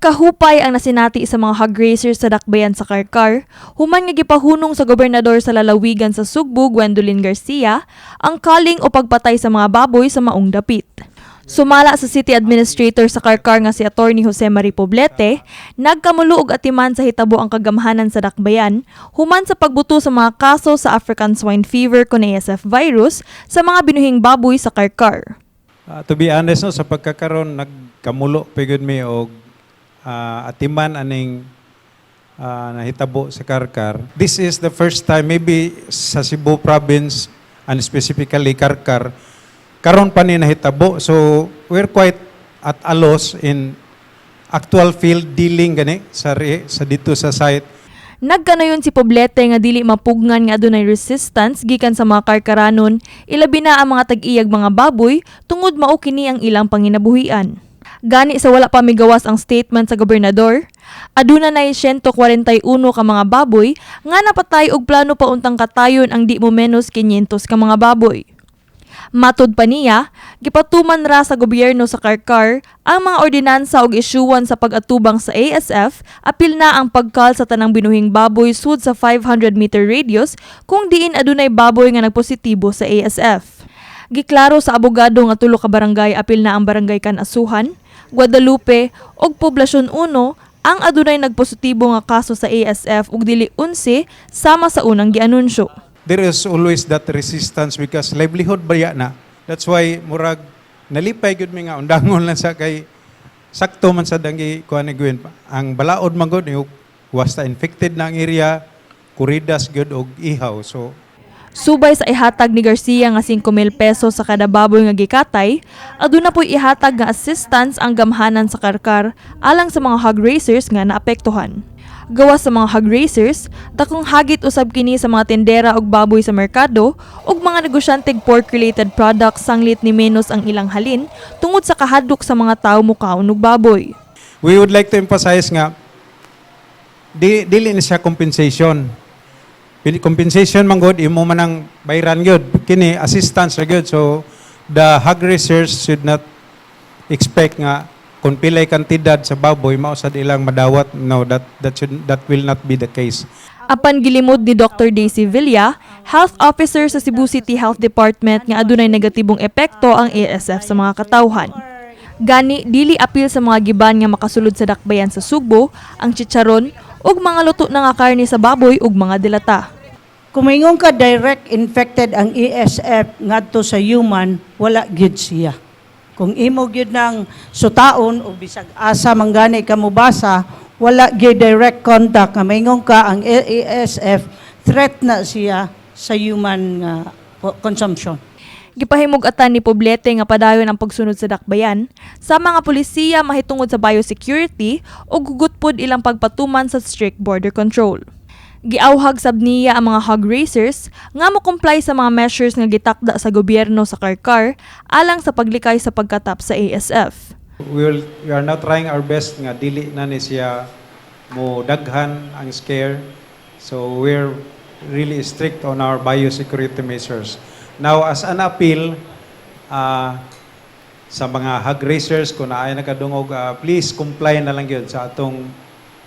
Kahupay ang nasinati sa mga hog racers sa dakbayan sa Karkar, human nga gipahunong sa gobernador sa lalawigan sa Sugbo, Gwendolyn Garcia, ang kaling o pagpatay sa mga baboy sa maong dapit. Sumala sa City Administrator sa Karkar nga si Attorney Jose Marie Poblete, nagkamuluog atiman sa hitabo ang kagamhanan sa dakbayan, human sa pagbuto sa mga kaso sa African Swine Fever kon ASF virus sa mga binuhing baboy sa Karkar. To be honest, no, sa pagkakaroon, nagkamulo pigod mi og atiman aning nahitabo sa Karkar. This is the first time, maybe sa Cebu province, and specifically Karkar, karon pa ni nahitabo. So, we're quite at a loss in actual field dealing gani sa dito sa site. Nagkanayon si Poblete nga dili mapugngan nga adunay resistance gikan sa mga Karkaranon, ilabi na ang mga tag-iyag mga baboy tungod mao kini ang ilang panginabuhian. Gani sa wala pa migawas ang statement sa gobernador, aduna nay 141 ka mga baboy nga napatay og plano pa untang katayon ang di mo menos 500 ka mga baboy. Matud pa niya, gipatuman ra sa gobyerno sa Karkar ang mga ordinansa og isyuwan sa pag-atubang sa ASF, apil na ang pagkal sa tanang binuhing baboy sud sa 500-meter radius kung diin adunay baboy nga nagpositibo sa ASF. Giklaro sa abogado nga tulo ka barangay apil na ang barangay Kanasuhan, Guadalupe ug Poblasyon 1 ang adunay nagpositibo nga kaso sa ASF ug dili 11 sama sa unang gianunsyo. There is always that resistance because livelihood baya na. That's why murag nalipay gyud mi nga undangon lang sa kay sakto man sa dangi kuan ni Gwen. Ang balaod man gud wasta infected na ang area, kuridas gyud og ihaw. So subay sa ihatag ni Garcia nga 5,000 pesos sa kada baboy nga gikatay, aduna po'y ihatag nga assistance ang gamhanan sa Karkar alang sa mga hog racers nga naapektuhan. Gawas sa mga hog racers, dakong hagit usab kini sa mga tendera og baboy sa merkado ug mga negosyanteng pork-related products sanglit ni menos ang ilang halin tungod sa kahadlok sa mga tawo mukaon og baboy. we would like to emphasize nga dili ni siya compensation. Compensation man good, imo man ang bayran gyud. Kini assistance ra gyud. So the hog racers should not expect nga kung pilay kantidad sa baboy mao sad ilang madawat. No, that will not be the case. Apan gilimod ni Dr. Daisy Villa, health officer sa Cebu City Health Department nga adunay negatibong epekto ang ASF sa mga katawhan. Gani dili apil sa mga giban nga makasulod sa dakbayan sa Sugbo, ang chicharon ug mga luto na nga karne sa baboy ug mga dilata. Kumingon ka direct infected ang ASF ngadto sa human, wala gyud siya. Kung imo gyud nang sutaon o bisag asa manggani ka mobasa, wala gyud direct contact nga maingon ka ang ASF threat na siya sa human consumption. Gipahimug-atan ni Poblete nga padayon ang pagsunod sa dakbayan sa mga pulisiya mahitungod sa biosecurity ug hugot pod ilang pagpatuman sa strict border control. Giawhag sab niya ang mga hog racers nga mo-comply sa mga measures nga gitakda sa gobyerno sa Karkar alang sa paglikay sa pagkatap sa ASF. We are now trying our best nga dili na ni siya mo daghan ang scare. So we're really strict on our biosecurity measures. Now, as an appeal sa mga hog racers, kung naay nakadungog, please comply na lang yun sa atong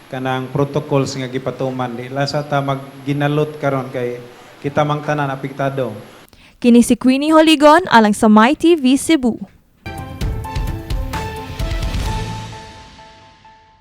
kanang protocols nga gipatuman. Di lasa ta magginalot karon kay kita mang tanan apektado. Kini si Queenie Holigon alang sa My TV Cebu.